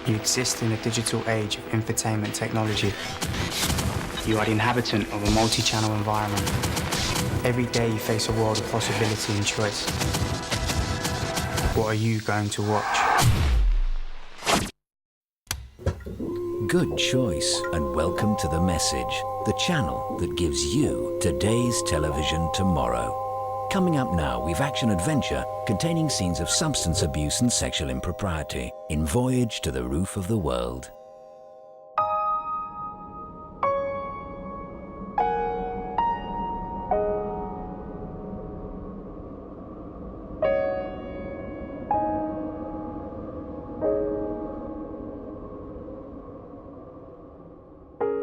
You exist in a digital age of infotainment technology. You are the inhabitant of a multi-channel environment. Every day you face a world of possibility and choice. What are you going to watch? Good choice, and welcome to The Message, the channel that gives you today's television tomorrow. Coming up now, we've action-adventure containing scenes of substance abuse and sexual impropriety in Voyage to the Roof of the World.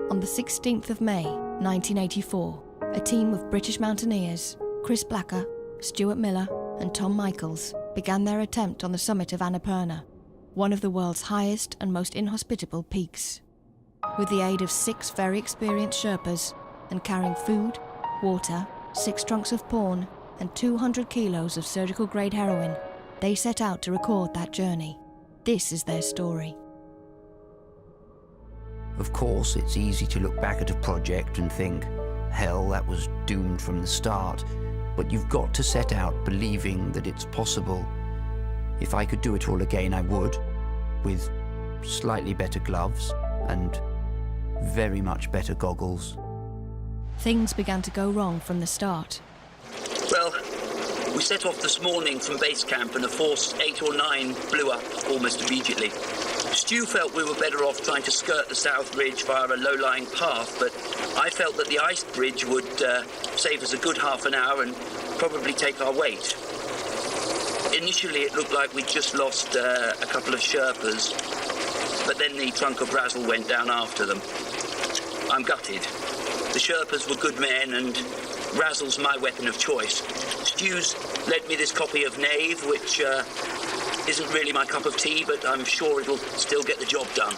On the 16th of May, 1984, a team of British mountaineers, Chris Blacker, Stuart Miller and Tom Michaels, began their attempt on the summit of Annapurna, one of the world's highest and most inhospitable peaks. With the aid of 6 very experienced Sherpas and carrying food, water, 6 trunks of porn and 200 kilos of surgical-grade heroin, they set out to record that journey. This is their story. Of course, it's easy to look back at a project and think, hell, that was doomed from the start. But you've got to set out believing that it's possible. If I could do it all again, I would, with slightly better gloves and very much better goggles. Things began to go wrong from the start. Well, we set off this morning from base camp and a force 8 or 9 blew up almost immediately. Stu felt we were better off trying to skirt the South Ridge via a low-lying path, but I felt that the ice bridge would save us a good half an hour and probably take our weight. Initially, it looked like we'd just lost a couple of Sherpas, but then the trunk of Razzle went down after them. I'm gutted. The Sherpas were good men, and Razzle's my weapon of choice. Stu's lent me this copy of Knave, which isn't really my cup of tea, but I'm sure it'll still get the job done.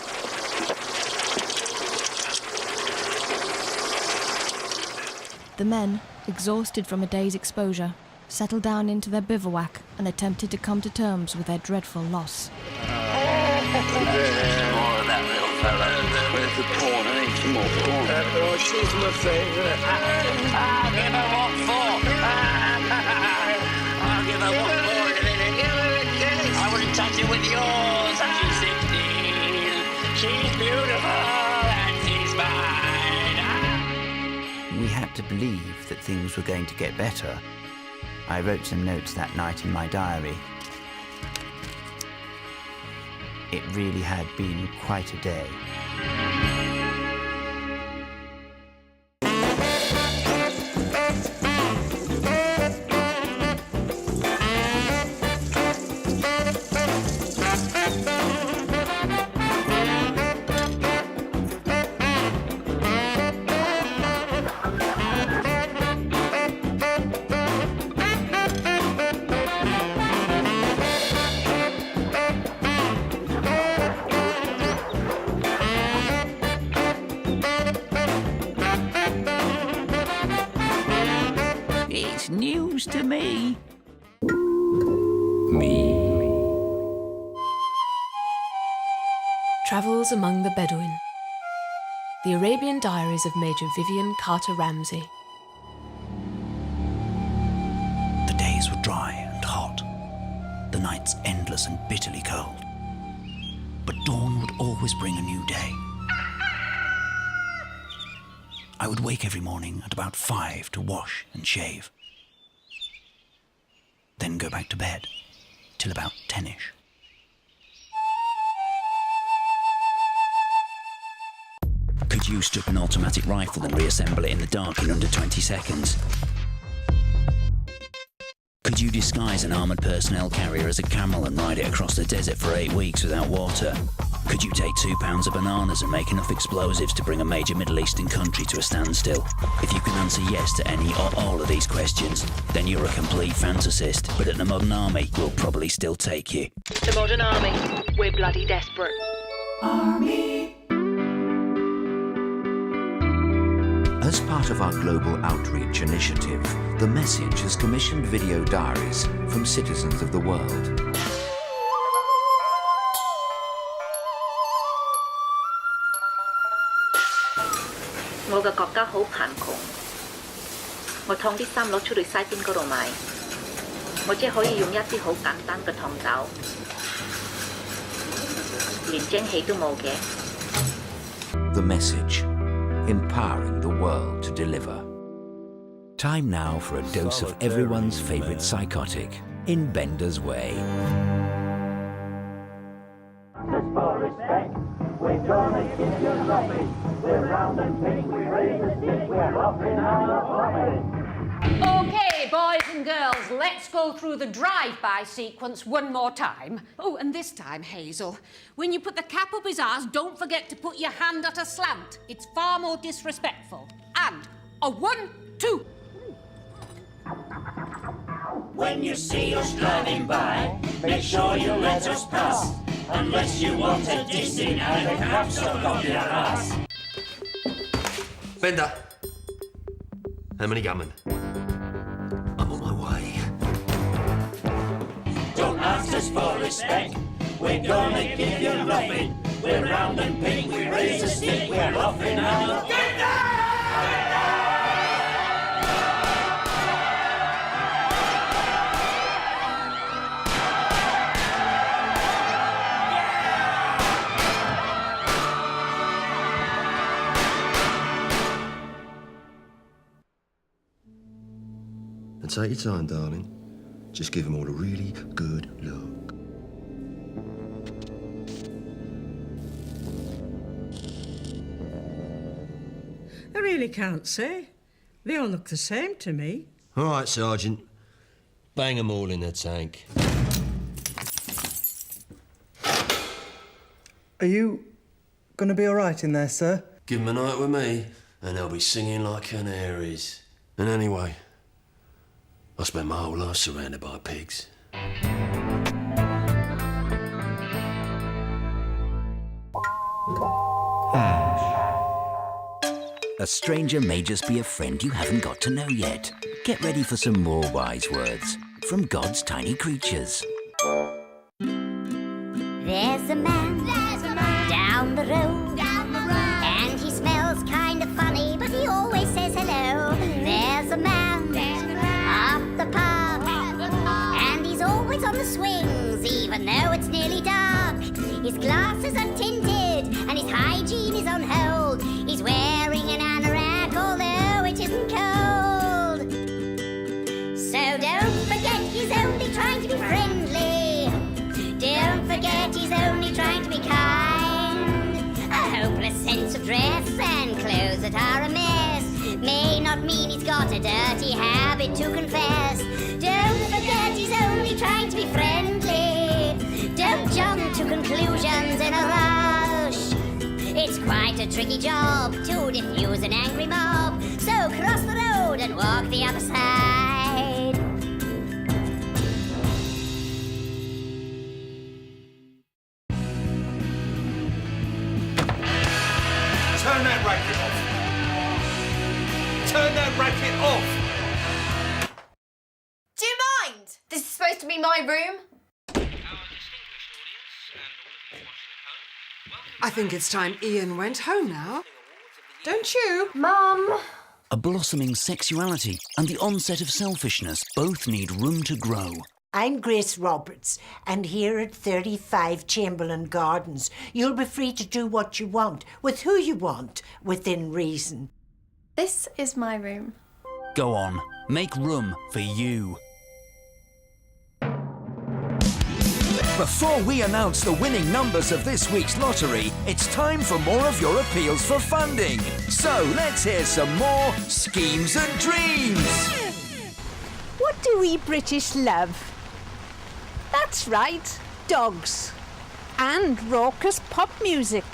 The men, exhausted from a day's exposure, settled down into their bivouac and attempted to come to terms with their dreadful loss. More of that little fella. Where's the porn? I need some more porn. Oh, she's my favourite. I'll give her what for. I'll give her what for in a minute. I wouldn't touch it with yours. She's 16. She's beautiful and she's mine. We had to believe that things were going to get better. I wrote some notes that night in my diary. It really had been quite a day. It's news to me. Travels Among the Bedouin. The Arabian Diaries of Major Vivian Carter Ramsey. The days were dry and hot, the nights endless and bitterly cold. But dawn would always bring a new day. I would wake every morning at about 5 to wash and shave. Then go back to bed till about 10ish. Could you strip an automatic rifle and reassemble it in the dark in under 20 seconds? Could you disguise an armoured personnel carrier as a camel and ride it across the desert for 8 weeks without water? Could you take 2 pounds of bananas and make enough explosives to bring a major Middle Eastern country to a standstill? If you can answer yes to any or all of these questions, then you're a complete fantasist. But at the Modern Army, we'll probably still take you. The Modern Army. We're bloody desperate. Army. As part of our global outreach initiative, The Message has commissioned video diaries from citizens of the world. 我嘅國家好貧窮，我燙啲衫攞出去西邊嗰度賣，我只可以用一啲好簡單嘅燙斗，連蒸汽都冇嘅。The message, empowering the world to deliver. Time now for a dose of everyone's favourite psychotic, in Bender's way. Just for respect, we're gonna give you nothing. We're round and pink, we raise a stick, we're laughing and laughing. Okay, boys and girls, let's go through the drive-by sequence one more time. Oh, and this time, Hazel, when you put the cap up his arse, don't forget to put your hand at a slant. It's far more disrespectful. And a 1, 2. When you see us driving by, make sure you let us pass. Unless you want a dissing and a cap stuck up your ass. Bender. How many gammon? I'm on my way. Don't ask us for respect, we're gonna give you nothing. We're round and pink, we raise a stick, we're laughing and laughing. And take your time, darling. Just give them all a really good look. I really can't say. They all look the same to me. All right, Sergeant. Bang them all in the tank. Are you going to be all right in there, sir? Give them a night with me, and they'll be singing like canaries. And anyway, I spent my whole life surrounded by pigs. A stranger may just be a friend you haven't got to know yet. Get ready for some more wise words from God's tiny creatures. There's a man down the road, and he smells kind of funny, but he always says hello. There's a man up the park, and he's always on the swings, even though it's nearly dark. His glasses are tinted, and his hygiene is on hold. He's wearing an anorak, although it isn't cold. So don't forget he's only trying to be friendly. Don't forget he's only trying to be kind. A hopeless sense of dress and clothes that are a mess may not mean he's got a dirty habit to confess. Don't forget he's only trying to be friendly. Don't jump to conclusions in a rush. It's quite a tricky job to diffuse an angry mob. So cross the road and walk the other side. Turn that racket off! Turn that racket off! Do you mind? This is supposed to be my room. I think it's time Ian went home now. Don't you? Mum! A blossoming sexuality and the onset of selfishness both need room to grow. I'm Grace Roberts, and here at 35 Chamberlain Gardens, you'll be free to do what you want, with who you want, within reason. This is my room. Go on, make room for you. Before we announce the winning numbers of this week's lottery, it's time for more of your appeals for funding. So let's hear some more schemes and dreams. What do we British love? That's right, dogs. And raucous pop music.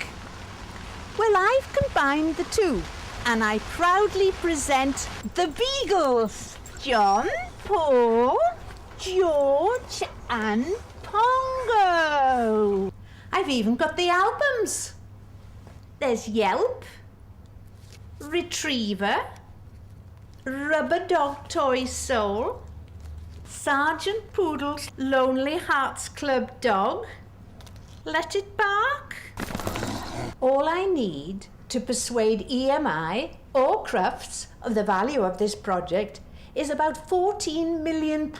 Well, I've combined the two, and I proudly present the Beagles. John, Paul, George and Pongo. I've even got the albums. There's Yelp, Retriever, Rubber Dog Toy Soul, Sergeant Poodle's Lonely Hearts Club Dog, Let It Bark. All I need to persuade EMI All crufts of the value of this project is about £14 million.